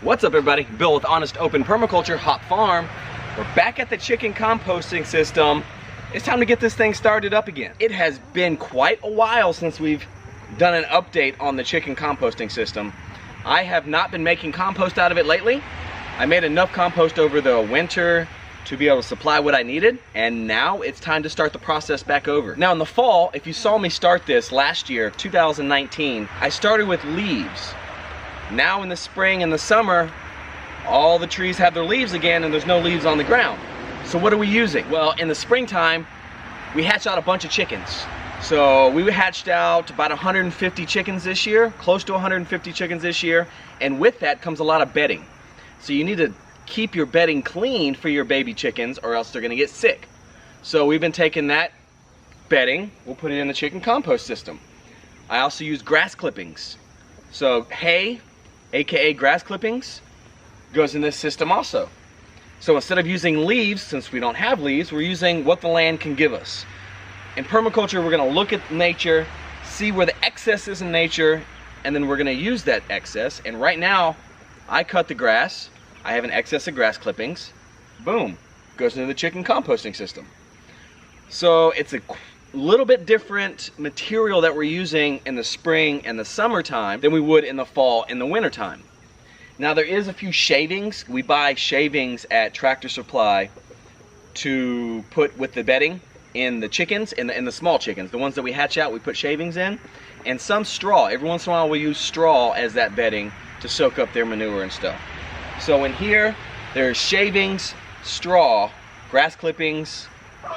What's up, everybody? Bill with Honest Open Permaculture, Hopfarm. We're back at the chicken composting system. It's time to get this thing started up again. It has been quite a while since we've done an update on the chicken composting system. I have not been making compost out of it lately. I made enough compost over the winter to be able to supply what I needed, and now it's time to start the process back over. Now in the fall, if you saw me start this last year, 2019, I started with leaves. Now in the spring and the summer, all the trees have their leaves again and there's no leaves on the ground. So what are we using? Well, in the springtime, we hatched out a bunch of chickens. So we hatched out about 150 chickens this year, close to 150 chickens this year, and with that comes a lot of bedding. So you need to keep your bedding clean for your baby chickens or else they're gonna get sick. So we've been taking that bedding, we'll put it in the chicken compost system. I also use grass clippings. So hay, aka grass clippings, goes in this system also. So instead of using leaves, since we don't have leaves, we're using what the land can give us. In permaculture, we're gonna look at nature, see where the excess is in nature, and then we're gonna use that excess. And right now, I cut the grass, I have an excess of grass clippings, boom, goes into the chicken composting system. So it's a little bit different material that we're using in the spring and the summertime than we would in the fall and the wintertime. Now there is a few shavings. We buy shavings at Tractor Supply to put with the bedding in the chickens, in the small chickens. The ones that we hatch out, we put shavings in. And some straw. Every once in a while we use straw as that bedding to soak up their manure and stuff. So in here, there's shavings, straw, grass clippings,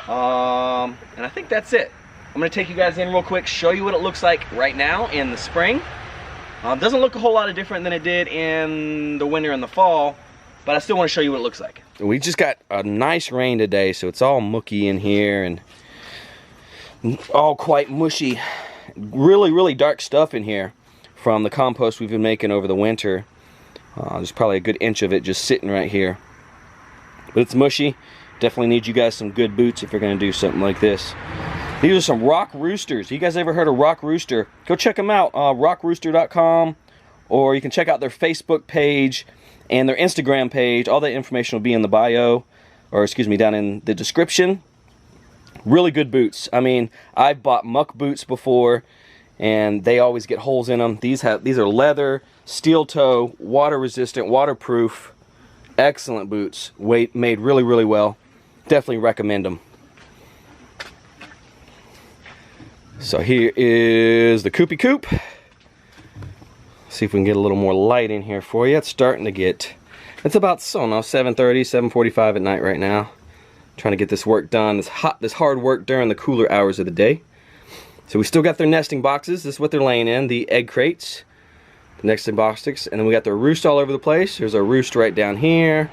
and I think that's it. I'm gonna take you guys in real quick, show you what it looks like right now in the spring. Doesn't look a whole lot different than it did in the winter and the fall, but I still want to show you what it looks like. We just got a nice rain today, so it's all mucky in here and all quite mushy. Really dark stuff in here from the compost we've been making over the winter. There's probably a good inch of it just sitting right here. But it's mushy. Definitely need you guys some good boots if you're going to do something like this. These are some Rock Roosters. You guys ever heard of Rock Rooster? Go check them out, rockrooster.com, or you can check out their Facebook page and their Instagram page. All that information will be in the bio, or excuse me, down in the description. Really good boots. I mean, I've bought muck boots before, and they always get holes in them. These are leather, steel toe, water resistant, waterproof, excellent boots. Made really well. Definitely recommend them. So here is the coopy coop. See if we can get a little more light in here for you. It's starting to get, it's about, I don't know, 7:30, 7:45 at night right now. Trying to get this work done, this hard work during the cooler hours of the day. So we still got their nesting boxes. This is what they're laying in, the egg crates, the nesting boxes, and then we got their roost all over the place. There's a roost right down here,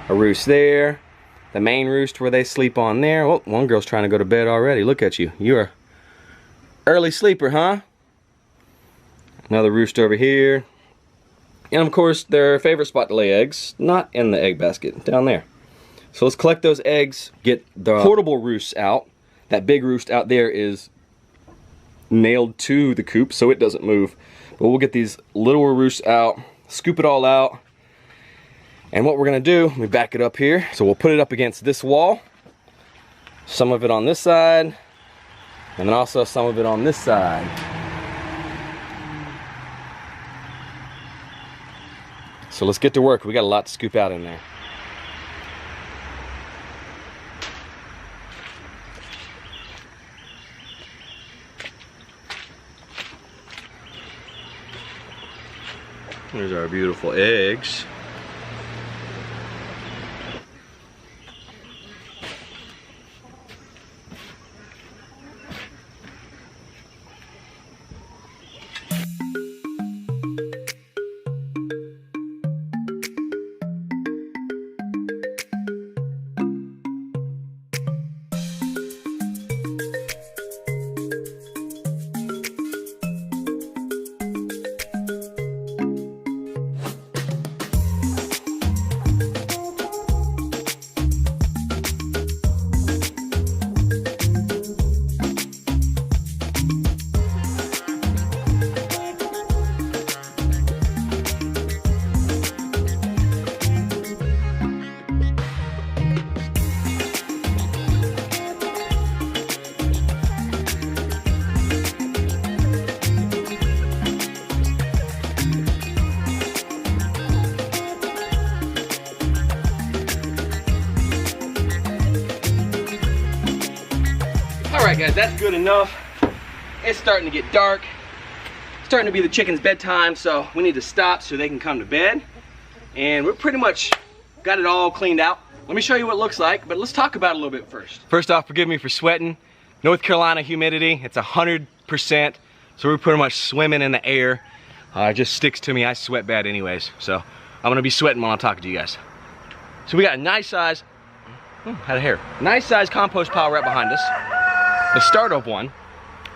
a roost there, the main roost where they sleep on there. Oh, one girl's trying to go to bed already. Look at you. You are early sleeper, huh? Another roost over here. And of course, their favorite spot to lay eggs, not in the egg basket, down there. So let's collect those eggs, get the portable roosts out. That big roost out there is nailed to the coop, so it doesn't move. But we'll get these little roosts out, scoop it all out. And what we're gonna do, let me back it up here. So we'll put it up against this wall. Some of it on this side, and then also some of it on this side. So let's get to work. We got a lot to scoop out in there. There's our beautiful eggs. right, guys, that's good enough. It's starting to get dark. It's starting to be the chickens' bedtime, so we need to stop so they can come to bed. And we're pretty much got it all cleaned out. Let me show you what it looks like, but let's talk about it a little bit first. First off, forgive me for sweating. North Carolina humidity, it's 100%, so we're pretty much swimming in the air. It just sticks to me. I sweat bad anyways, so I'm gonna be sweating while I'm talking to you guys. So we got a nice size, had a hair. Nice size compost pile right behind us. The start of one.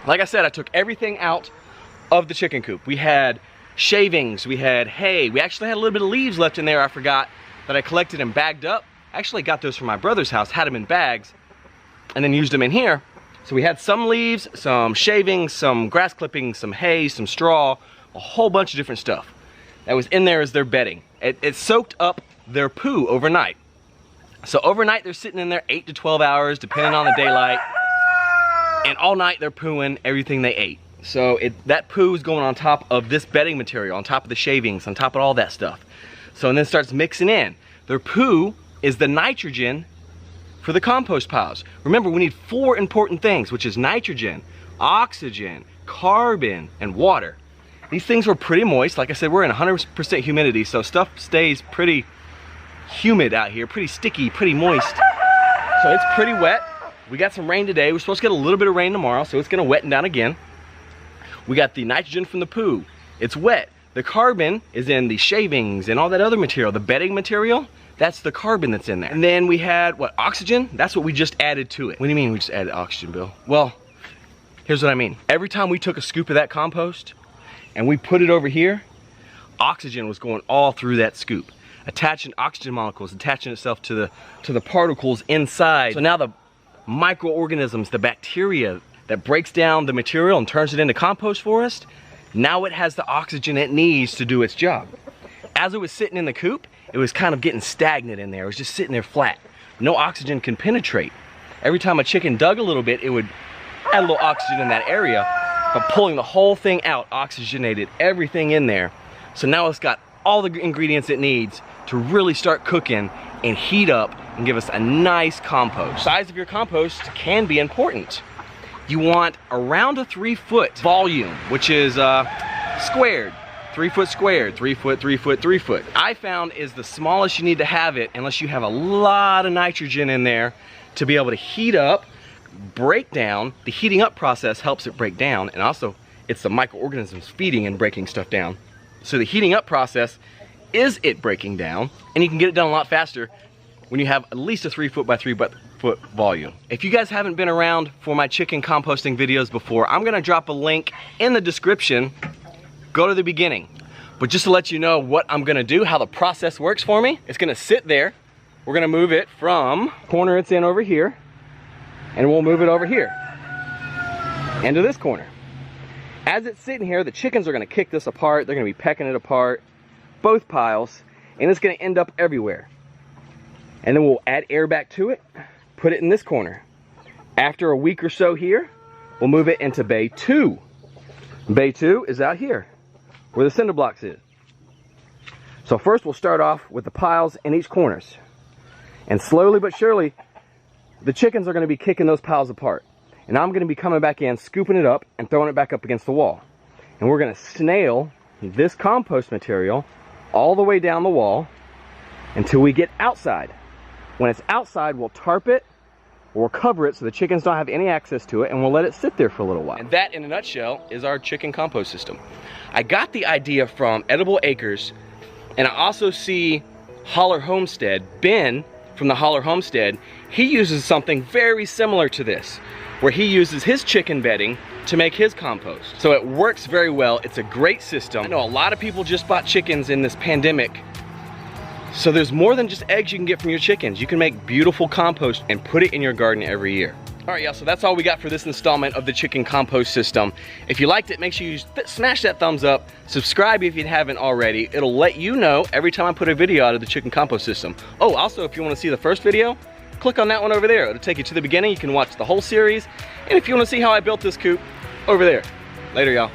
Like I said, I took everything out of the chicken coop. We had shavings, we had hay. We actually had a little bit of leaves left in there, I forgot, that I collected and bagged up. I actually got those from my brother's house, had them in bags, and then used them in here. So we had some leaves, some shavings, some grass clippings, some hay, some straw, a whole bunch of different stuff that was in there as their bedding. It soaked up their poo overnight. So overnight they're sitting in there 8 to 12 hours, depending on the daylight. And all night they're pooing everything they ate. So that poo is going on top of this bedding material, on top of the shavings, on top of all that stuff. So and then it starts mixing in. Their poo is the nitrogen for the compost piles. Remember, we need 4 important things, which is nitrogen, oxygen, carbon, and water. These things were pretty moist. Like I said, we're in 100% humidity, so stuff stays pretty humid out here, pretty sticky, pretty moist. So it's pretty wet. We got some rain today. We're supposed to get a little bit of rain tomorrow, so it's gonna wetten down again. We got the nitrogen from the poo. It's wet. The carbon is in the shavings and all that other material. The bedding material, that's the carbon that's in there. And then we had, what, oxygen? That's what we just added to it. What do you mean we just added oxygen, Bill? Well, here's what I mean. Every time we took a scoop of that compost and we put it over here, oxygen was going all through that scoop, attaching oxygen molecules, attaching itself to the particles inside. So now the microorganisms, the bacteria that breaks down the material and turns it into compost for us, now it has the oxygen it needs to do its job. As it was sitting in the coop, it was kind of getting stagnant in there. It was just sitting there flat. No oxygen can penetrate. Every time a chicken dug a little bit, it would add a little oxygen in that area, but pulling the whole thing out oxygenated everything in there. So now it's got all the ingredients it needs to really start cooking and heat up and give us a nice compost. Size of your compost can be important. You want around a 3-foot volume, which is squared. 3 foot squared, 3 foot, 3 foot, 3 foot. I found is the smallest you need to have it unless you have a lot of nitrogen in there to be able to heat up, break down. The heating up process helps it break down, and also it's the microorganisms feeding and breaking stuff down. So the heating up process is it breaking down, and you can get it done a lot faster when you have at least a 3 foot by 3 foot volume. If you guys haven't been around for my chicken composting videos before, I'm gonna drop a link in the description. Go to the beginning. But just to let you know what I'm gonna do, how the process works for me, it's gonna sit there. We're gonna move it from corner it's in over here, and we'll move it over here into this corner. As it's sitting here, the chickens are gonna kick this apart. They're gonna be pecking it apart, both piles, and it's gonna end up everywhere. And then we'll add air back to it, put it in this corner. After a week or so here, we'll move it into bay 2. Bay 2 is out here, where the cinder blocks is. So first we'll start off with the piles in each corners. And slowly but surely, the chickens are gonna be kicking those piles apart. And I'm gonna be coming back in, scooping it up, and throwing it back up against the wall. And we're gonna snail this compost material all the way down the wall until we get outside. When it's outside, we'll tarp it, or cover it so the chickens don't have any access to it, and we'll let it sit there for a little while. And that, in a nutshell, is our chicken compost system. I got the idea from Edible Acres, and I also see Holler Homestead. Ben from the Holler Homestead, he uses something very similar to this, where he uses his chicken bedding to make his compost. So it works very well. It's a great system. I know a lot of people just bought chickens in this pandemic. So there's more than just eggs you can get from your chickens. You can make beautiful compost and put it in your garden every year. All right, y'all, so that's all we got for this installment of the chicken compost system. If you liked it, make sure you smash that thumbs up. Subscribe if you haven't already. It'll let you know every time I put a video out of the chicken compost system. Oh, also, if you want to see the first video, click on that one over there. It'll take you to the beginning. You can watch the whole series. And if you want to see how I built this coop, over there. Later, y'all.